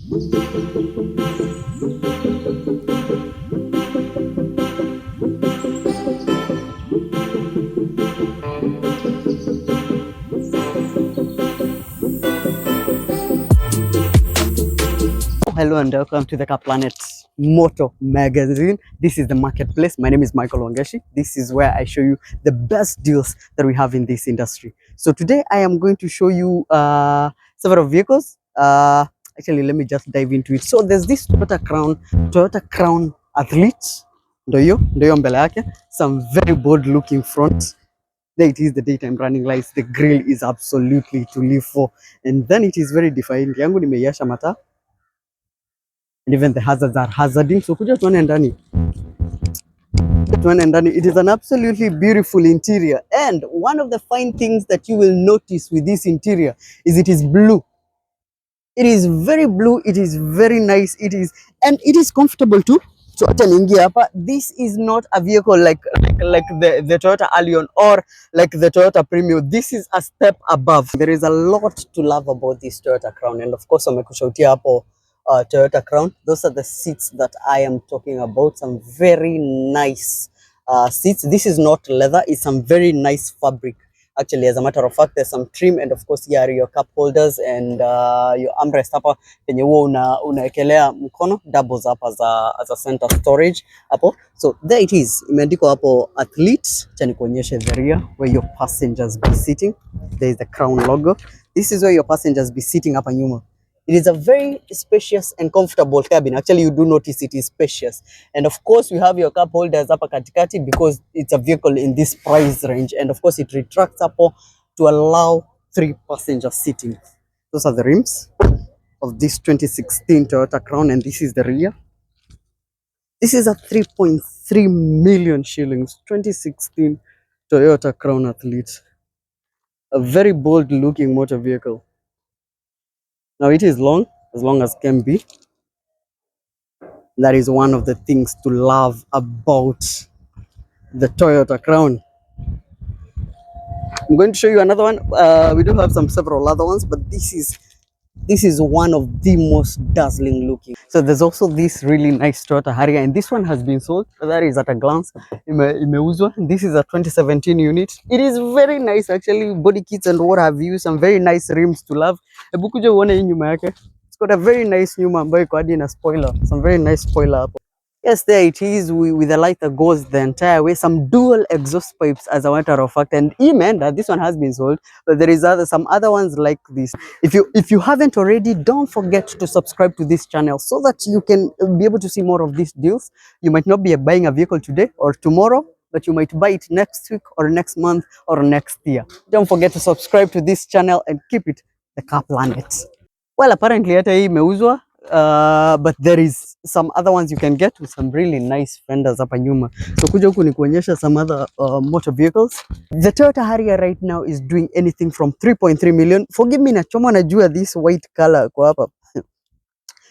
Hello and welcome to the Car Planet Motor Magazine. This is the marketplace. My name is Michael Wangeshi. This is where I show you the best deals that we have in this industry. So today I am going to show you several vehicles. Actually, let me just dive into it. So there's this Toyota Crown Athlete. Ndio mbele yake. Some very bold looking front. There it is, the daytime running lights. The grille is absolutely to live for. And then it is very defined. Yangu nimeiasha mata. And even the hazards are hazarding. So kuja tuone ndani. It is an absolutely beautiful interior, and one of the fine things that you will notice with this interior is it is blue. It is very blue, it is very nice, and it is comfortable too. So this is not a vehicle like the Toyota Allion or like the Toyota Premio. This is a step above. There is a lot to love about this Toyota Crown, and of course wamekushautia hapo Toyota Crown. Those are the seats that I am talking about. Some very nice seats. This is not leather, it's some very nice fabric. Actually, as a matter of fact, there's some trim, and of course here are your cup holders and your armrest hapa penye huwa unaekelea mkono, doubles up as a center storage hapo. So there it is, imeandikwa hapo Athlete. Acha nikuonyeshe the rear where your passengers be sitting. There is the Crown logo. This is where your passengers be sitting hapa nyuma. It is a very spacious and comfortable cabin. Actually, you do notice it is spacious. And of course, we have your cup holders hapa katikati because it's a vehicle in this price range. And of course, it retracts up to allow 3 passenger sitting. Those are the rims of this 2016 Toyota Crown, and this is the rear. This is a 3.3 million shillings 2016 Toyota Crown Athlete. A very bold looking motor vehicle. Now it is long as can be. That is one of the things to love about the Toyota Crown. I'm going to show you another one. We do have several other ones, but this is one of the most dazzling looking. So there's also this really nice Toyota Harrier, and this one has been sold. That is at a glance. Imeuzwa. This is a 2017 unit. It is very nice actually, body kits and what have you, some very nice rims to love. Hebu kuja uone hii nyuma yake. It's got a very nice nyuma ambayo iko hadi na spoiler. Some very nice spoiler hapo. Yes, there it is with a light that goes the entire way. Some dual exhaust pipes, as a matter of fact. And that this one has been sold, but there is some other ones like this. If you haven't already, don't forget to subscribe to this channel so that you can be able to see more of these deals. You might not be buying a vehicle today or tomorrow, but you might buy it next week or next month or next year. Don't forget to subscribe to this channel and keep it the Car Planet. Well, apparently hata hii imeuzwa. But there is some other ones you can get with some really nice fenders hapa nyuma. So kuja huku ni kuonyesha some other motor vehicles. The Toyota Harrier right now is doing anything from 3.3 million. Forgive me, nachoma najua this white color kwa hapa.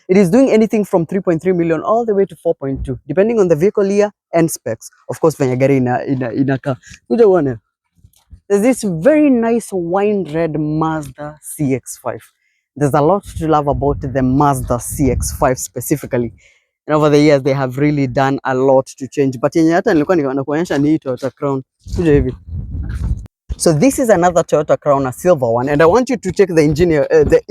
It is doing anything from 3.3 million all the way to 4.2 depending on the vehicle year and specs. Of course, venye gari inaka. Kuja uone. There's this very nice wine red Mazda CX-5. There's a lot to love about the Mazda CX-5 specifically. And over the years, they have really done a lot to change. But yenye hata nilikuwa nakuonyesha ni Toyota Crown. Kuja hivi. So this is another Toyota Crown, a silver one. And I want you to check the interior. The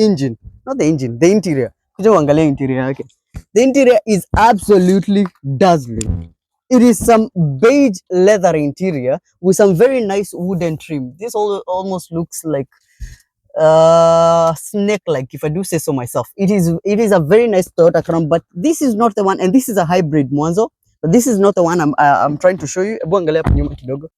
interior. Kuja uangalia interior yake. The interior is absolutely dazzling. It is some beige leather interior with some very nice wooden trim. This almost looks like snake-like, if I do say so myself. It is a very nice Toyota Crown, but this is not the one, and this is a hybrid mwanzo, but this is not the one I'm trying to show you. Hebu angalia hapa nyuma kidogo.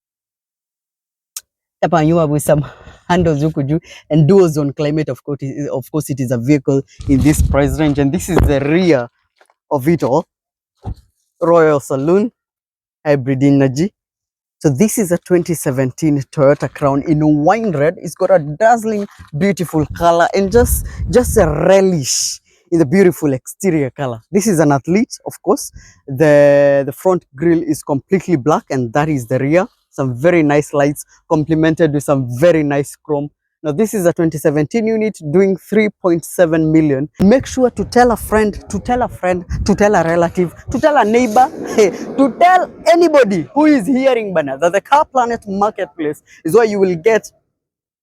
Hapa nyuma with some handles huku juu and dual zone climate. Of course it is a vehicle in this price range, and this is the rear of it all. Royal Saloon, hybrid energy. So this is a 2017 Toyota Crown in wine red. It's got a dazzling, beautiful color and just a relish in the beautiful exterior color. This is an Athlete, of course. The front grille is completely black, and that is the rear. Some very nice lights complemented with some very nice chrome. Now this is a 2017 unit doing 3.7 million. Make sure to tell a friend, to tell a friend, to tell a relative, to tell a neighbor, hey, to tell anybody who is hearing Bana that the Car Planet Marketplace is where you will get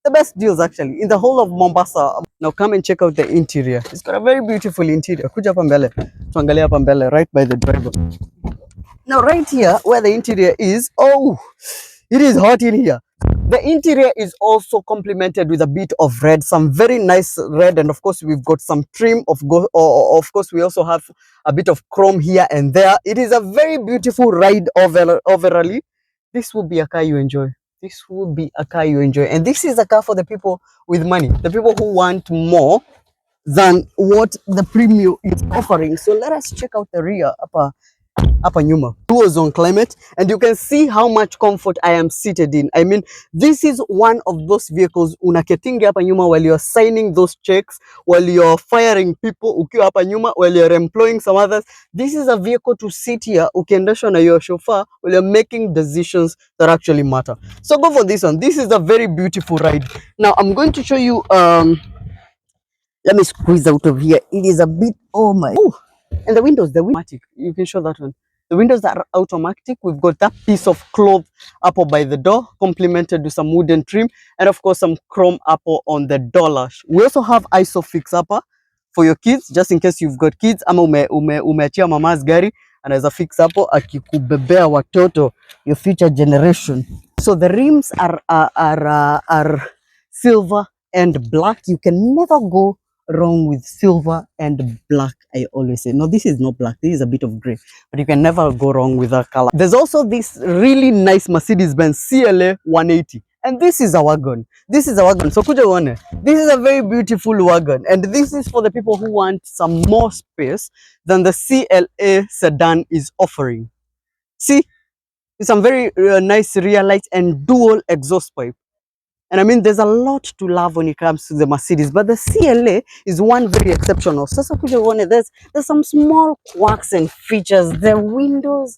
the best deals actually in the whole of Mombasa. Now come and check out the interior. It's got a very beautiful interior. Kuja hapa mbele. Tuangalia hapa mbele, right by the driver. Now right here where the interior is, oh, it is hot in here. The interior is also complemented with a bit of red, some very nice red, and of course we've got some trim of course we also have a bit of chrome here and there. It is a very beautiful ride overall. This will be a car you enjoy. This will be a car you enjoy, and this is a car for the people with money, the people who want more than what the premium is offering. So let us check out the rear hapa nyuma. Dual zone climate, and you can see how much comfort I am seated in. I mean, this is one of those vehicles unaketinga hapa nyuma while you're signing those checks, while you're firing people ukiwa hapa nyuma, while you're employing some others. This is a vehicle to sit here ukiendeshwa na your chauffeur while you're making decisions that actually matter. So go for this one. This is a very beautiful ride. Now I'm going to show you let me squeeze out of here. It is a bit, oh my. Ooh. And the windows, automatic. You can show that one. The windows are automatic. We've got that piece of cloth up by the door, complemented with some wooden trim, and of course some chrome apple on the door latch. We also have ISOFIX upper for your kids, just in case you've got kids. Ama umeachia mama's gari, anaweza fix hapo akikubebea watoto, your future generation. So the rims are silver and black. You can never go wrong with silver and black. I always say, no, this is not black, this is a bit of gray, but you can never go wrong with that color. There's also this really nice Mercedes-Benz CLA 180, and this is a wagon. This is a wagon. So kuja uone, this is a very beautiful wagon, and this is for the people who want some more space than the CLA sedan is offering. See, some very nice rear lights and dual exhaust pipe. And I mean, there's a lot to love when it comes to the Mercedes, but the CLA is one very exceptional. Sasa kuja uone, there's some small quirks and features. The windows,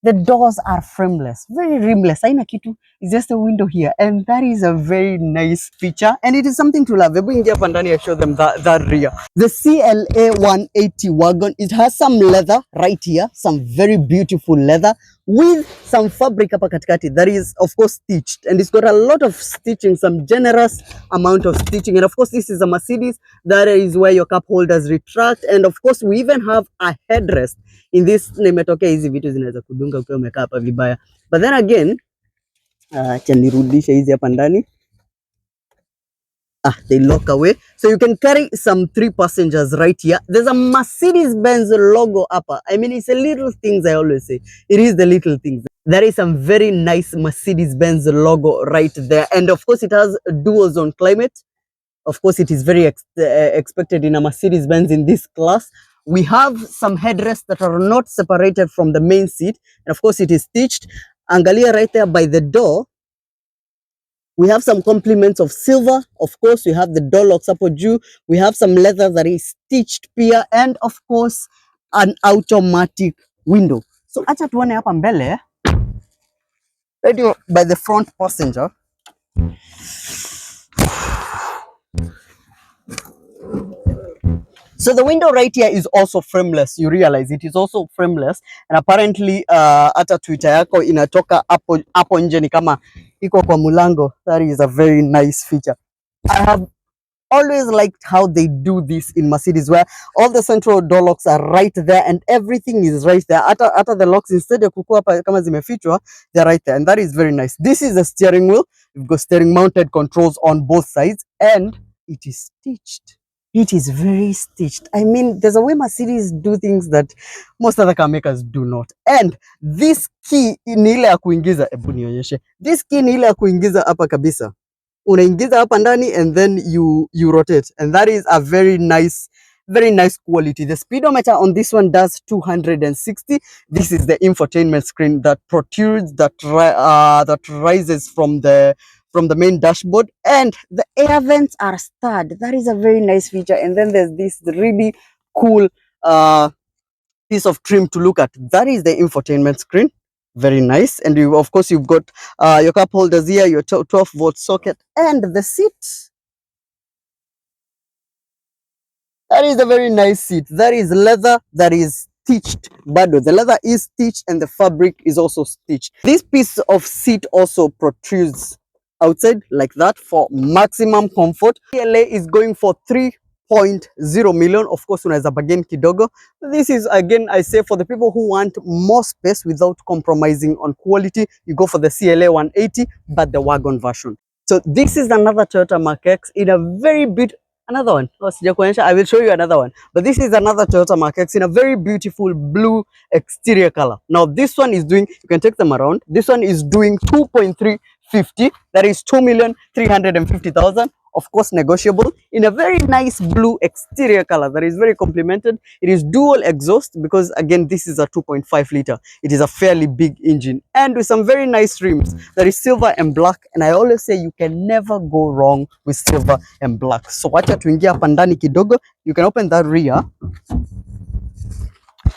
the doors are frameless, very rimless. Haina kitu, it's just a window here, and that is a very nice feature, and it is something to love. Hebu ingia hapa ndani, I show them that rear. The CLA 180 wagon, it has some leather right here, some very beautiful leather with some fabric hapa katikati that is of course stitched, and it's got a lot of stitching, some generous amount of stitching. And of course this is a Mercedes, that is where your cup holders retract, and of course we even have a headrest in this. Nimetokea hizi vitu zinaweza kudunga ukiwa umekaa hapa vibaya, but then again acha nirudishe hizi hapa ndani. They lock away, so you can carry some 3 passengers right here. There's a Mercedes-Benz logo upper. I mean, it's the little things. I always say it is the little things. There is some very nice Mercedes-Benz logo right there, and of course it has a dual zone climate. Of course it is very expected in a Mercedes-Benz in this class. We have some headrests that are not separated from the main seat, and of course it is stitched. Angalia right there by the door. We have some complements of silver. Of course, we have the door locks up juu. We have some leather that is stitched here, and of course, an automatic window. So acha tuone hapa mbele, right by the front passenger. So the window right here is also frameless. You realize it is also frameless, and apparently hata Twitter yako inatoka hapo nje ni kama iko kwa mulango. That is a very nice feature. I have always liked how they do this in Mercedes, where all the central door locks are right there and everything is right there. Hata the locks, instead ya kukua kama zimefichwa, they're right there, and that is very nice. This is the steering wheel. We've got steering mounted controls on both sides, and it is stitched. It is very stitched. I mean, there's a way Mercedes do things that most other car makers do not. And this key ni ile ya kuingiza, hebu nionyeshe. This key ni ile ya kuingiza hapa kabisa. Unaingiza hapa ndani and then you rotate. And that is a very nice quality. The speedometer on this one does 260. This is the infotainment screen that protrudes, that rises from the main dashboard, and the air vents are starred. That is a very nice feature. And then there's this really cool piece of trim to look at. That is the infotainment screen. Very nice. And of course you've got your cup holders here, your 12-volt socket, and the seat That is a very nice seat. That is leather that is stitched. Bado, the leather is stitched and the fabric is also stitched. This piece of seat also protrudes outside like that for maximum comfort. CLA is going for 3.0 million. Of course, unaweza bargain kidogo. This is again, I say, for the people who want more space without compromising on quality, you go for the CLA 180, but the wagon version. So this is another Toyota Mark X in a very bit. Another one. Oh, sijakuonyesha. I will show you another one. But this is another Toyota Mark X in a very beautiful blue exterior color. Now this one is doing, you can take them around. This one is doing 2.350. That is 2,350,000. Of course, negotiable in a very nice blue exterior color that is very complemented. It is dual exhaust because again, this is a 2.5 liter. It is a fairly big engine and with some very nice rims that is silver and black. And I always say you can never go wrong with silver and black. So wacha tuingia hapa ndani kidogo. You can open that rear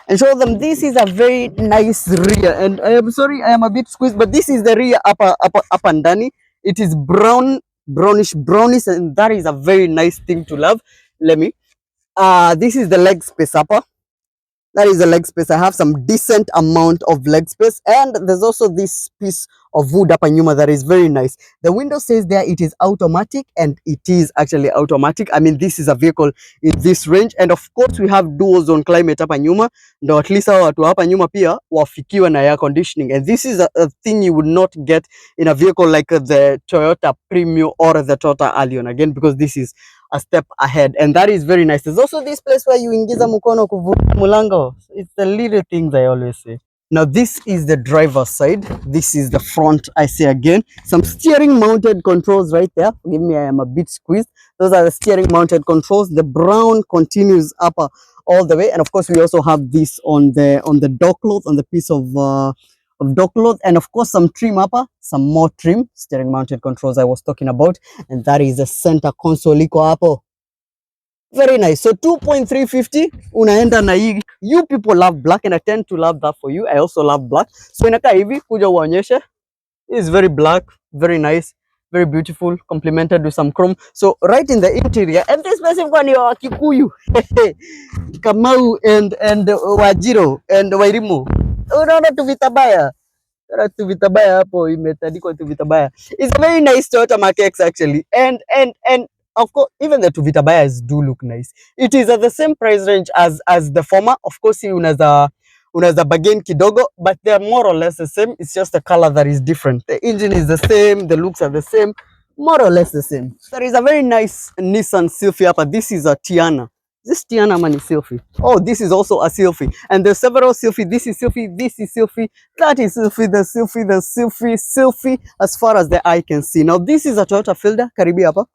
and show them this is a very nice rear. And I am sorry, I am a bit squeezed, but this is the rear upper ndani. It is brownish, and that is a very nice thing to love. Let me. This is the leg space upper. That is the leg space. I have some decent amount of leg space, and there's also this piece of wood up nyuma that is very nice. The window says there it is automatic, and it is actually automatic. I mean, this is a vehicle in this range, and of course we have dual zone climate hapa nyuma, ndo at least watu hapa nyuma pia wafikiwa na air conditioning, and this is a thing you would not get in a vehicle like the Toyota Premio or the Toyota Allion, again because this is a step ahead, and that is very nice. There's also this place where you ingiza mkono kuvuta mulango. It's the little things I always say. Now this is the driver's side. This is the front. I say again, some steering mounted controls right there. Forgive me, I am a bit squeezed. Those are the steering mounted controls. The brown continues up all the way, and of course we also have this on the door cloth, on the piece of door cloth, and of course some trim upper, some more trim, steering mounted controls I was talking about, and that is the center console iko hapo. Very nice. So 2.350 unaenda na hii. You people love black and I tend to love that for you. I also love black. So inakaa hivi, kuja uonyeshe. It's very black, very nice, very beautiful, complemented with some chrome. So right in the interior, and this specific one wa Kikuyu, Kamau and Wajiro and Wairimu. Unaona tu vitabaya. Tu vitabaya hapo imetandikwa tu vitabaya. It's a very nice Toyota Mark X actually. And of course, even the Tuvitabayas do look nice. It is at the same price range as the former. Of course, unaza bargain kidogo, but they are more or less the same. It's just the color that is different. The engine is the same, the looks are the same, more or less the same. There is a very nice Nissan Sylphy hapa. This is a Tiana. This Tiana man is Sylphy. Oh, this is also a Sylphy. And there's several Sylphy. This is Sylphy, this is Sylphy, that is Sylphy, the Sylphy, as far as the eye can see. Now, this is a Toyota Fielder. Karibi hapa.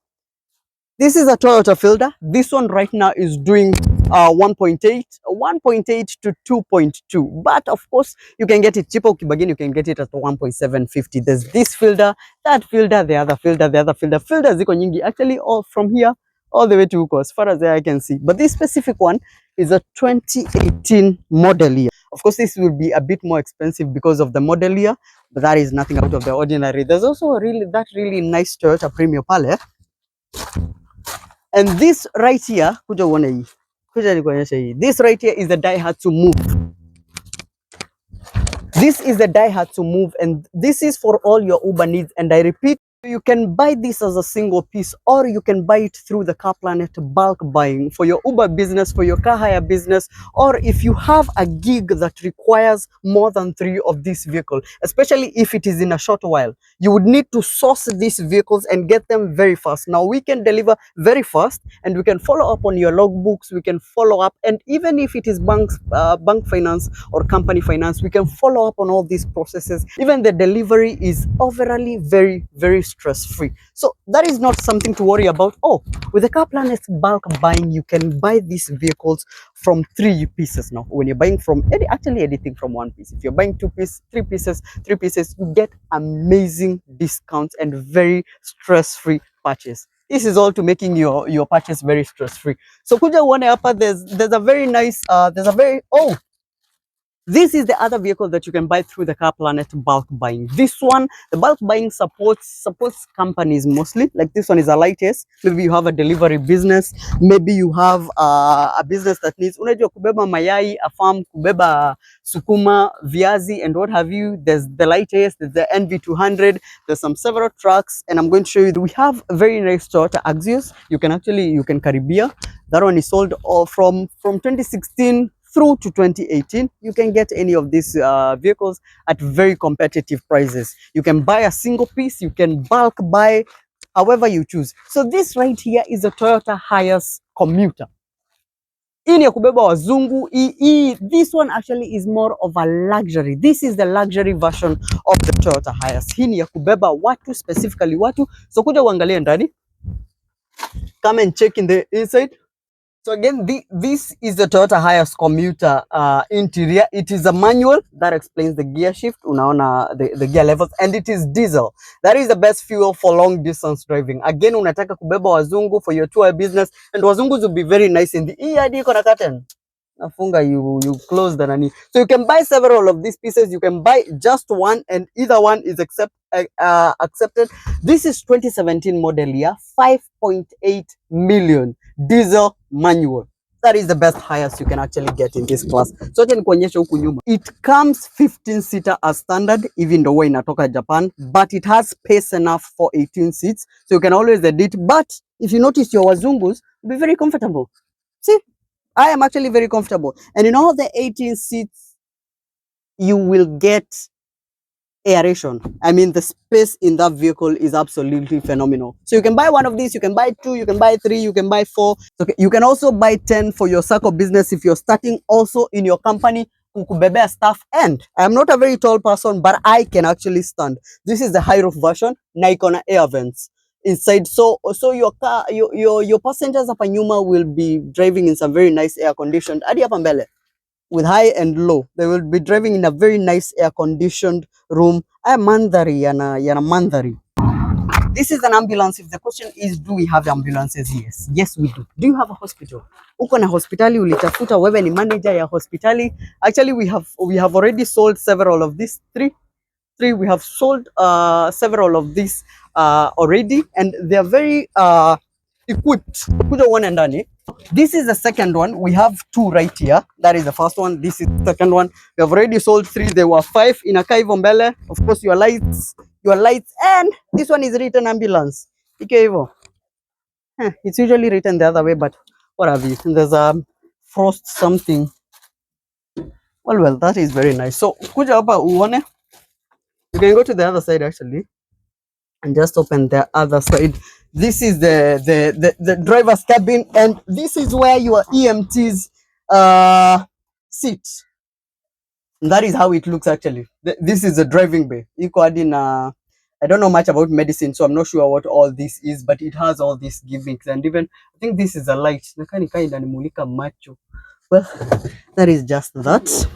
This is a Toyota Fielder. This one right now is doing 1.8 to 2.2. But of course, you can get it cheaper. Ukibagin, you can get it at 1.750. There's this Fielder, that Fielder, the other Fielder, the other Fielder. Fielder ziko nyingi. Actually, all from here all the way to Uko, as far as I can see. But this specific one is a 2018 model year. Of course, this will be a bit more expensive because of the model year, but that is nothing out of the ordinary. There's also a really nice Toyota Premio pale. And this right here, kuja uone hii. Kuja nikuonyeshe hii. This right here is the Daihatsu Move. This is the Daihatsu Move, and this is for all your Uber needs. And I repeat, you can buy this as a single piece, or you can buy it through the Car Planet bulk buying for your Uber business, for your car hire business, or if you have a gig that requires more than 3 of this vehicle, especially if it is in a short while, you would need to source these vehicles and get them very fast. Now we can deliver very fast, and we can follow up on your logbooks, we can follow up, and even if it is bank finance or company finance, we can follow up on all these processes. Even the delivery is overall very stress-free. So that is not something to worry about. Oh, with the Car Planet bulk buying, you can buy these vehicles from 3 pieces. Now, when you're buying from actually anything from 1 piece, if you're buying 2 pieces, 3 pieces, you get amazing discounts and very stress-free purchase. This is all to making your purchase very stress-free. So kuja uone hapa, there's a very nice This is the other vehicle that you can buy through the Car Planet bulk buying. This one, the bulk buying supports companies mostly. Like this one is a lightest. Maybe you have a delivery business. Maybe you have a business that needs unajua kubeba mayai, a farm, kubeba sukuma, viazi, and what have you. There's the lightest, there's the NV200. There's some several trucks, and I'm going to show you. We have a very nice Toyota Axios. You can carry beer. That one is sold from 2016 through to 2018. You can get any of these vehicles at very competitive prices. You can buy a single piece, you can bulk buy, however you choose. So this right here is a Toyota Hiace Commuter. Hii ni ya kubeba wazungu. This one actually is more of a luxury. This is the luxury version of the Toyota Hiace. Hii ni ya kubeba watu, specifically watu. So kuja uangalie ndani. Come and check in the inside. So again, this is the Toyota Hiace Commuter interior. It is a manual that explains the gear shift, unaona the gear levels, and it is diesel. That is the best fuel for long distance driving. Again, unataka kubeba wazungu for your tour business, and wazungu will be very nice in the hadi iko na curtain. Nafunga, you close the nani. So you can buy several of these pieces. You can buy just one, and either one is accepted. This is 2017 model year, 5.8 million. Diesel manual. That is the best Hiace you can actually get in this class. So acha nikuonyeshe huku nyuma. It comes 15 seater as standard, even though inatoka Japan, but it has space enough for 18 seats. So you can always edit. But if you notice, your wazungus will be very comfortable. See, I am actually very comfortable. And in all the 18 seats, you will get aeration. I mean, the space in that vehicle is absolutely phenomenal. So you can buy one of these, you can buy two, you can buy three, you can buy four. Okay, you can also buy 10 for your circle business if you're starting also in your company kukubebea stuff. And I'm not a very tall person, but I can actually stand. This is the high roof version, na iko na air vents inside. So your car, your passengers hapa nyuma will be driving in some very nice air conditioned. Hadi hapa mbele, with high and low, they will be driving in a very nice air conditioned room. Mandhari yana mandhari. This is an ambulance. If the question is, do we have ambulances? Yes we do. Do you have a hospital? Uko na hospitali ulitafuta, wewe ni manager ya hospitali? Actually, we have already sold several of these. Three we have sold several of these already, and they are very equipped. Kuja uone ndani. This is the second one. We have two right here. That is the first one. This is the second one. We have already sold 3. There were 5 in inakaa hivyo mbele. Of course, your lights, and this one is written ambulance. Ike hivyo. It's usually written the other way, but what have you? There's a frost something. Well, that is very nice. So kuja hapa uone. You can go to the other side actually, and just open the other side. This is the driver's cabin, and this is where your EMTs sit. And that is how it looks actually. This is the driving bay. I don't know much about medicine, so I'm not sure what all this is, but it has all these gimmicks, and even I think this is a light. Well, that is just that.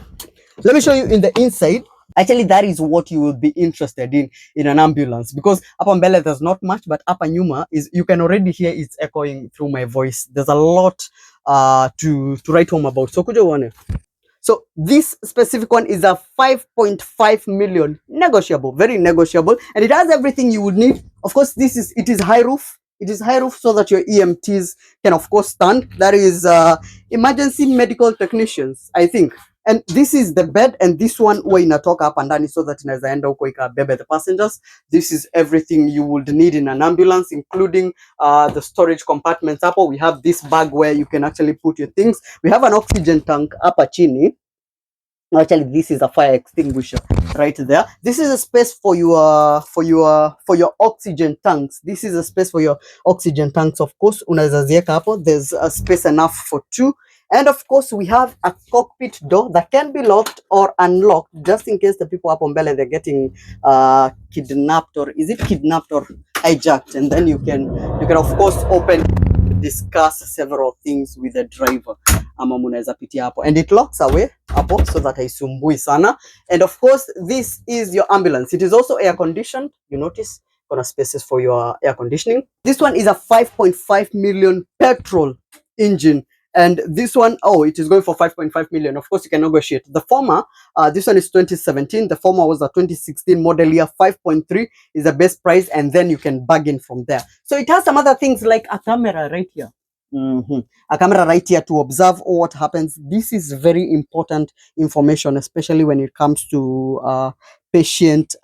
Let me show you in the inside. Actually, that is what you will be interested in an ambulance, because hapa mbele there's not much, but hapa nyuma is, you can already hear it's echoing through my voice. There's a lot to write home about. So kuja uone. So this specific one is a 5.5 million, negotiable, very negotiable, and it has everything you would need. Of course, it is high roof. It is high roof so that your EMTs can of course stand. That is emergency medical technicians, I think. And this is the bed, and this one huwa inatoka hapa ndani so that inaweza enda huko ikabebe the passengers. This is everything you would need in an ambulance, including the storage compartments. Hapo we have this bag where you can actually put your things. We have an oxygen tank hapa chini. Actually, this is a fire extinguisher right there. This is a space for your oxygen tanks. This is a space for your oxygen tanks. Of course, unaweza ziweka hapo. There's a space enough for 2. And of course, we have a cockpit door that can be locked or unlocked, just in case the people up on mbele, they're getting kidnapped, or is it kidnapped or hijacked? And then you can of course open, discuss several things with the driver. Ama munaweza pitia hapo, and it locks away hapo so that haisumbui sana. And of course, this is your ambulance. It is also air conditioned. You notice kuna spaces for your air conditioning. This one is a 5.5 million petrol engine. And this one, oh, it is going for 5.5 million. Of course, you can negotiate. The former, this one is 2017. The former was a 2016 model year. 5.3 is the best price, and then you can bargain from there. So it has some other things like a camera right here. A camera right here to observe what happens. This is very important information, especially when it comes to patient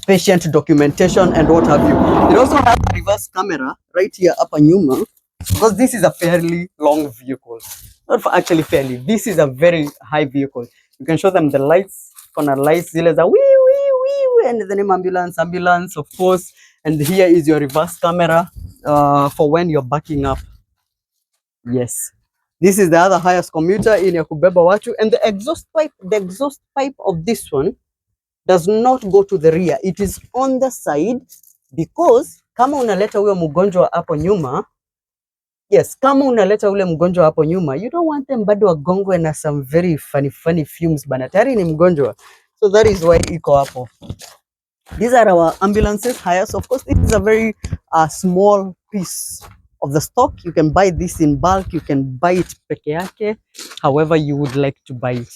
patient documentation and what have you. It also has a reverse camera right here up and nyuma, because this is a fairly long vehicle. Not for actually fairly. This is a very high vehicle. You can show them the lights, corner lights, zile za wee wee wee, and the name ambulance, of course. And here is your reverse camera for when you're backing up. Yes. This is the other highest commuter in ya kubeba watu, and the exhaust pipe of this one does not go to the rear. It is on the side, because kama unaleta huyo mgonjwa hapo nyuma, yes, kama unaleta ule mgonjwa hapo nyuma, you don't want them bado wagongwe na some very funny fumes bana, tayari ni mgonjwa. So that is why iko hapo. These are our ambulances hire. So of course, this is a very small piece of the stock. You can buy this in bulk. You can buy it peke yake, however you would like to buy it.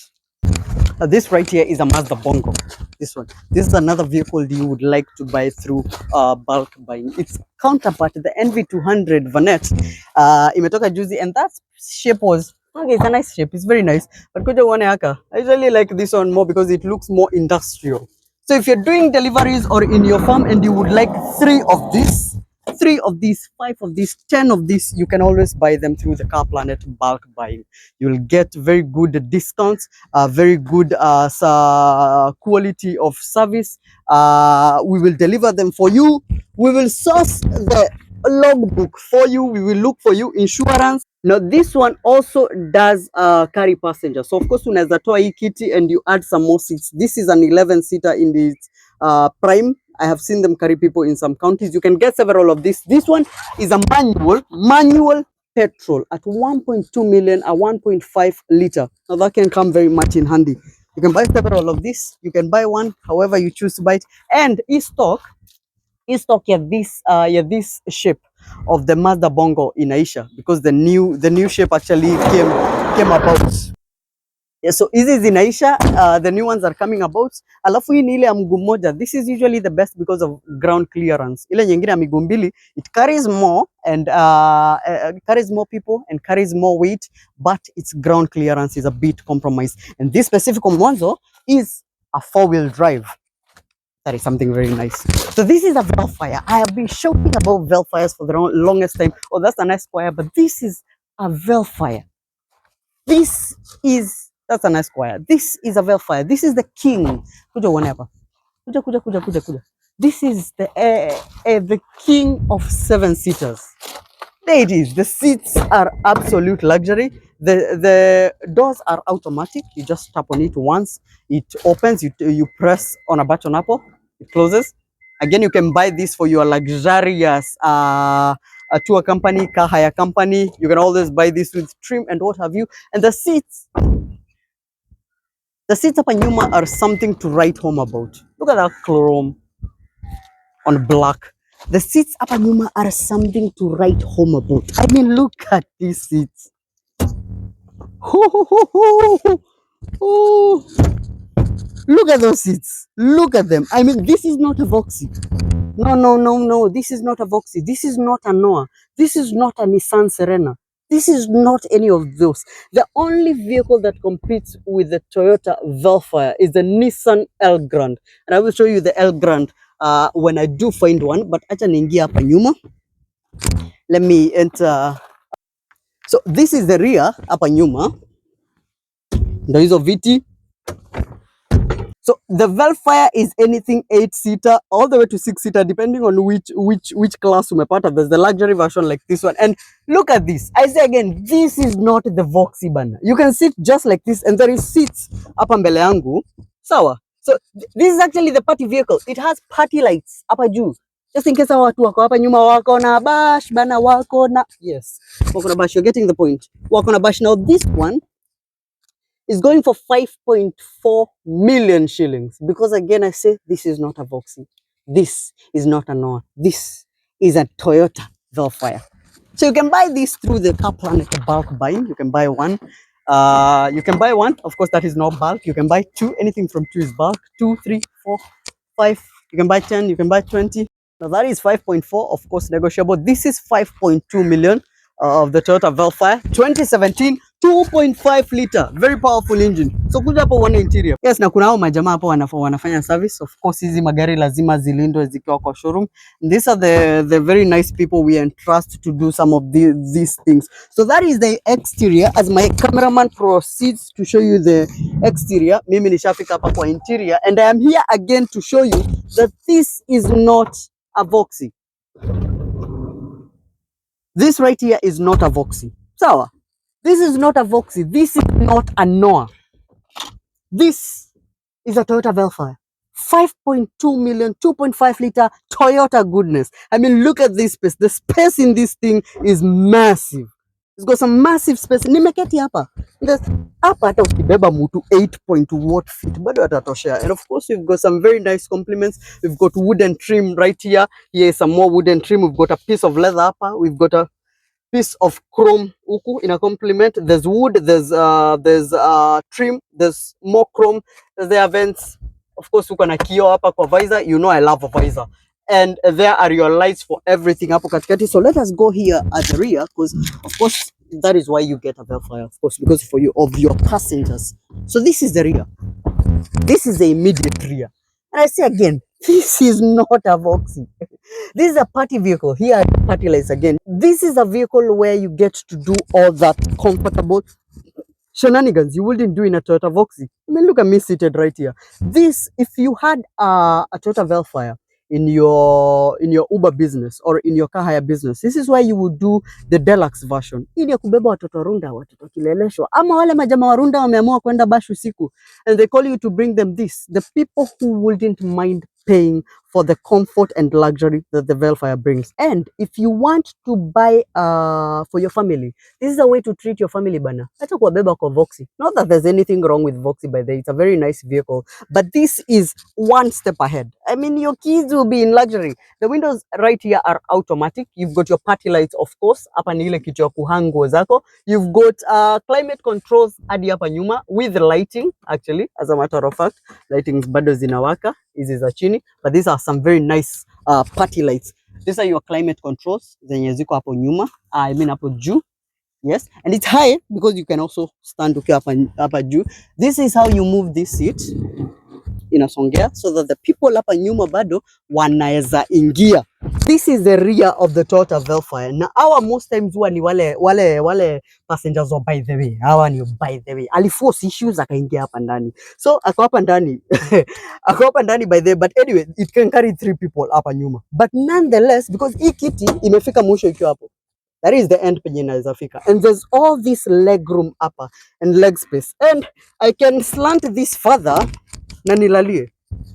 This right here is a Mazda Bongo. This one. This is another vehicle you would like to buy through bulk buying. Its counterpart, the NV200 Vanette, imetoka juzi, and that shape was, okay, it's a nice shape. It's very nice. But kuja uone haka. I usually like this one more because it looks more industrial. So if you're doing deliveries or in your farm and you would like 3 of these, 5 of these, 10 of these, you can always buy them through the Car Planet bulk buying. You'll get very good discounts, very good quality of service. We will deliver them for you. We will source the logbook for you. We will look for you insurance. Now this one also does carry passengers. So of course unaweza toa hii kiti and you add some more seats. This is an 11-seater in the prime. I have seen them carry people in some counties. You can get several of this. This one is a manual petrol at 1.2 million, a 1.5 liter. Now that can come very much in handy. You can buy several of this. You can buy one, however you choose to buy it. And e-stock this shape of the Mazda Bongo inaisha, because the new shape actually came about. Yeah, so hizi zinaisha, the new ones are coming about. Alafu hii ni ile ya mguu mmoja. This is usually the best because of ground clearance. Ile nyingine ya miguu mbili, it carries more and carries more people and carries more weight, but its ground clearance is a bit compromised. And this specific one Mwanzo is a 4-wheel drive. That is something very nice. So this is a Velfire. I have been shouting about Velfires for the longest time. Oh, that's a nice square, but this is a Velfire. That's a nice square. This is a Velfire. This is the king. Kuja whenever. Kuja. This is the king of 7-seaters. There it is. The seats are absolute luxury. The doors are automatic. You just tap on it once. It opens. You press on a button apple. It closes. Again, you can buy this for your luxurious tour company, car hire company. You can always buy this with trim and what have you. And the seats hapa nyuma are something to write home about. Look at that chrome on black. The seats hapa nyuma are something to write home about. I mean, look at these seats. Oh. Look at those seats. Look at them. I mean, this is not a Voxy. No. This is not a Voxy. This is not a Noah. This is not a Nissan Serena. This is not any of those. The only vehicle that competes with the Toyota Velfire is the Nissan Elgrand. And I will show you the Elgrand when I do find one. But acha niingia hapa nyuma. Let me enter. So this is the rear hapa nyuma. Ndio hizo viti. So the Velfire is anything 8-seater all the way to 6-seater, depending on which class umepata. There's the luxury version like this one. And look at this. I say again, this is not the Voxy bana. You can sit just like this, and there is seats hapa mbele yangu. Sawa. So this is actually the party vehicle. It has party lights hapa juu. Just in case watu wako hapa nyuma wako na bash bana, wako na, yes, wako na bash. You're getting the point. Wako na bash. Now this one is going for 5.4 million shillings, because again I say this is not a Voxy, this is not a Noah, this is a Toyota Velfire. So you can buy this through the Car Planet bulk buying. You can buy one. You can buy one. Of course, that is not bulk. You can buy two. Anything from two is bulk. 2, 3, 4, 5. You can buy 10. You can buy 20. Now that is 5.4. Of course, negotiable. This is 5.2 million of the Toyota Velfire 2017 2.5 liter, very powerful engine. So kuja hapo uone interior. Yes, na kuna hao majamaa hapo wanafanya service. Of course hizi magari lazima zilindwe zikiwa kwa showroom. These are the very nice people we entrust to do some of these things. So that is the exterior. As my cameraman proceeds to show you the exterior, mimi nishafika hapa kwa interior, and I am here again to show you that this is not a Voxy. This right here is not a Voxy. Sawa? This is not a Voxy. This is not a Noah. This is a Toyota Velfire. 5.2 million, 2.5 liter Toyota goodness. I mean, look at this space. The space in this thing is massive. It's got some massive space. Nimeketi hapa. Hapa hata ukibeba mtu 8 point what feet bado atatoshea. And of course, we've got some very nice compliments. We've got wooden trim right here. Here is some more wooden trim. We've got a piece of leather hapa. We've got a piece of chrome huku in a complement. There's wood, there's trim, there's more chrome, there are vents. Of course uko na kioo hapa kwa visor. You know I love a visor. And there are your lights for everything hapo katikati. So let us go here at the rear, because of course that is why you get a Velfire, of course, because for you of your passengers. So this is the rear. This is the immediate rear. And I say again, this is not a Voxy. This is a party vehicle. Here are party lights again. This is a vehicle where you get to do all that comfortable shenanigans you wouldn't do in a Toyota Voxy. I mean, look at me seated right here. This, if you had a Toyota Velfire in your Uber business or in your car hire business, this is why you would do the deluxe version. Ili ya kubeba watoto runda, watoto kileleshwa, ama wale majama wa runda wameamua kwenda bash usiku, and they call you to bring them this. The people who wouldn't mind paying for the comfort and luxury that the Velfire brings. And if you want to buy for your family, this is a way to treat your family bana. Acha kuwabeba kwa Voxy. Not that there's anything wrong with Voxy by the way. It's a very nice vehicle, but this is one step ahead. I mean, your kids will be in luxury. The windows right here are automatic. You've got your party lights, of course. Hapa ni ile kitu ya kuhang nguo zako. You've got climate controls hadi hapa nyuma with lighting, actually, as a matter of fact. Lighting bado zinawaka. Hizi za chini, but these are some very nice party lights. These are your climate controls zenye ziko hapo nyuma, I mean hapo juu. Yes, and it's high because you can also stand ukiwa hapa juu. This is how you move this seat inasongea so that the people hapa nyuma bado wanaweza ingia. This is the rear of the Toyota Velfire. Na hawa most times huwa ni wale passengers wa by the way. Hawa ni by the way. Aliforce issues akaingia hapa ndani. So ako hapa ndani. Ako hapa ndani by the way, but anyway, it can carry 3 people hapa nyuma. But nonetheless, because hii kiti imefika mwisho ikiwa hapo. That is the end penye inaweza fika. And there's all this leg room hapa and leg space. And I can slant this further na nilalie.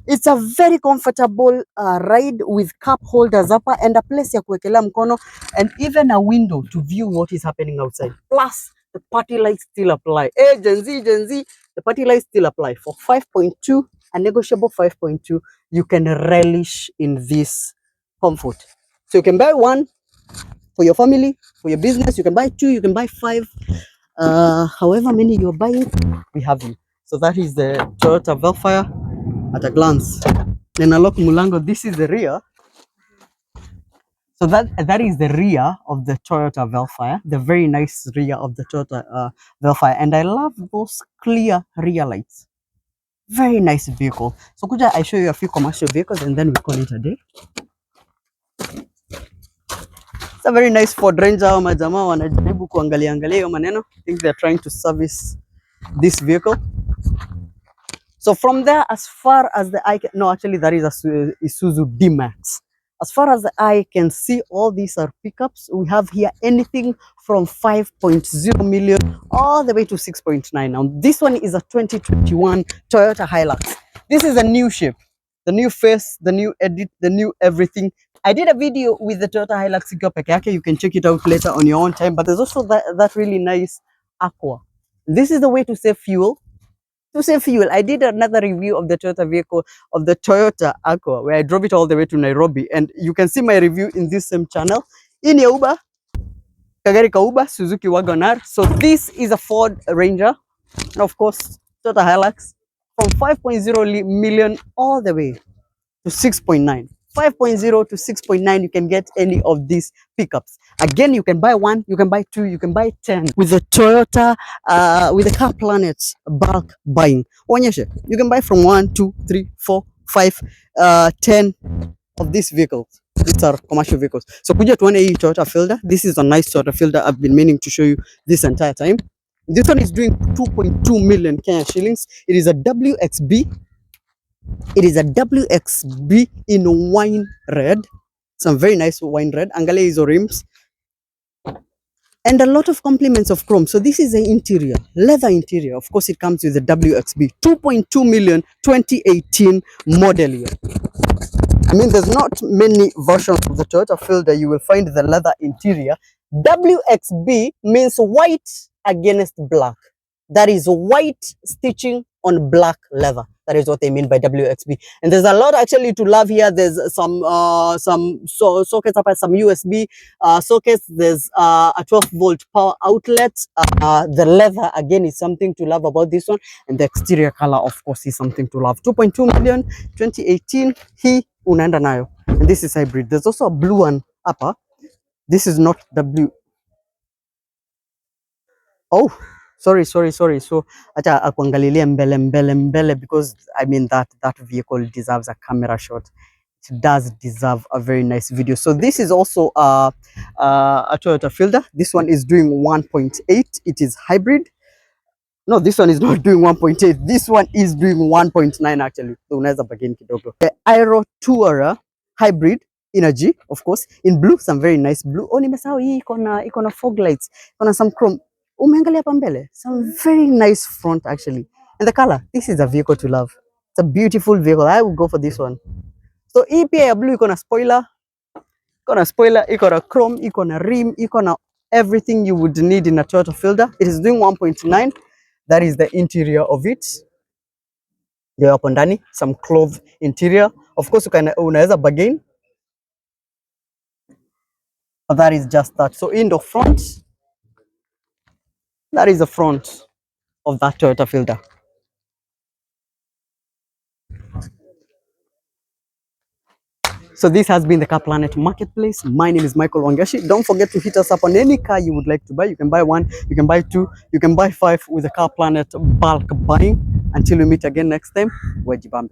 It's a very comfortable ride with cup holders hapa and a place ya kuwekelea mkono and even a window to view what is happening outside. Plus, the party lights still apply. Hey, Gen Z, the party lights still apply. For 5.2, a negotiable 5.2, you can relish in this comfort. So you can buy one for your family, for your business. You can buy 2, you can buy 5. However many you're buying, we have you. So that is the Toyota Velfire at a glance. Then unlock mulango. This is the rear. So that is the rear of the Toyota Velfire, the very nice rear of the Toyota Velfire, and I love those clear rear lights. Very nice vehicle. So kuja I show you a few commercial vehicles and then we call it a day. It's a very nice Ford Ranger. Majamaa wanajaribu kuangalia hiyo maneno. I think they're trying to service this vehicle. So from there, as far as the eye can, no, actually that is a Isuzu D-Max. As far as the eye can see, all these are pickups. We have here anything from 5.0 million all the way to 6.9. Now this one is a 2021 Toyota Hilux. This is a new shape, the new face, the new edit, the new everything. I did a video with the Toyota Hilux ikiwa peke yake. You can check it out later on your own time. But there's also that really nice Aqua. This is the way to save fuel. To save fuel, I did another review of the Toyota vehicle, of the Toyota Aqua, where I drove it all the way to Nairobi. And you can see my review in this same channel. In your Uber, kagari kauba, Suzuki Wagoner. So this is a Ford Ranger, and of course Toyota Hilux, from 5.0 million all the way to 6.9. 5.0 to 6.9, you can get any of these pickups. Again, you can buy one, you can buy two, you can buy 10 with the Toyota, with the Car Planet bulk buying. Onyeshe, you can buy from 1, 2, 3, 4, 5, 10 of these vehicles. These are commercial vehicles. So kuja tuone hii Toyota Fielder. This is a nice Toyota Fielder. I've been meaning to show you this entire time. This one is doing 2.2 million Kenya shillings. It is a WXB. It is a WXB in wine red. Some very nice wine red. Angalia hizo rims. And a lot of complements of chrome. So this is the interior, leather interior. Of course, it comes with the WXB. 2.2 million 2018 model year. I mean, there's not many versions of the Toyota Fielder you will find the leather interior. WXB means white against black. That is white stitching on black leather. That is what they mean by WXB. And there's a lot actually to love here. There's some sockets up, some USB sockets. There's a 12-volt power outlet. The leather again is something to love about this one, and the exterior color, of course, is something to love. 2.2 million 2018. Hii unaenda nayo, and this is hybrid. There's also a blue one upper. This is not W. Oh, sorry. So acha akuangalilia mbele because I mean that vehicle deserves a camera shot. It does deserve a very nice video. So this is also a Toyota Fielder. This one is doing 1.8. It is hybrid. No, this one is not doing 1.8. This one is doing 1.9 actually. So unaweza bargain kidogo. The Aero Tourer hybrid energy, of course, in blue, some very nice blue. Oh, nimesahau hii iko na fog lights, iko na some chrome. Umeangalia hapa mbele, some very nice front actually. And the color, this is a vehicle to love. It's a beautiful vehicle. I will go for this one. So hii pia ya blue iko na spoiler, iko na chrome, iko na rim, iko na everything you would need in a Toyota Fielder. It is doing 1.9. That is the interior of it. Ndio hapo ndani, some cloth interior. Of course, unaweza bargain. But that is just that. So in the front, that is the front of that Toyota Fielder. So this has been the Car Planet Marketplace. My name is Michael Wangashi. Don't forget to hit us up on any car you would like to buy. You can buy one, you can buy two, you can buy 5 with the Car Planet bulk buying. Until we meet again next time, Wejibambe.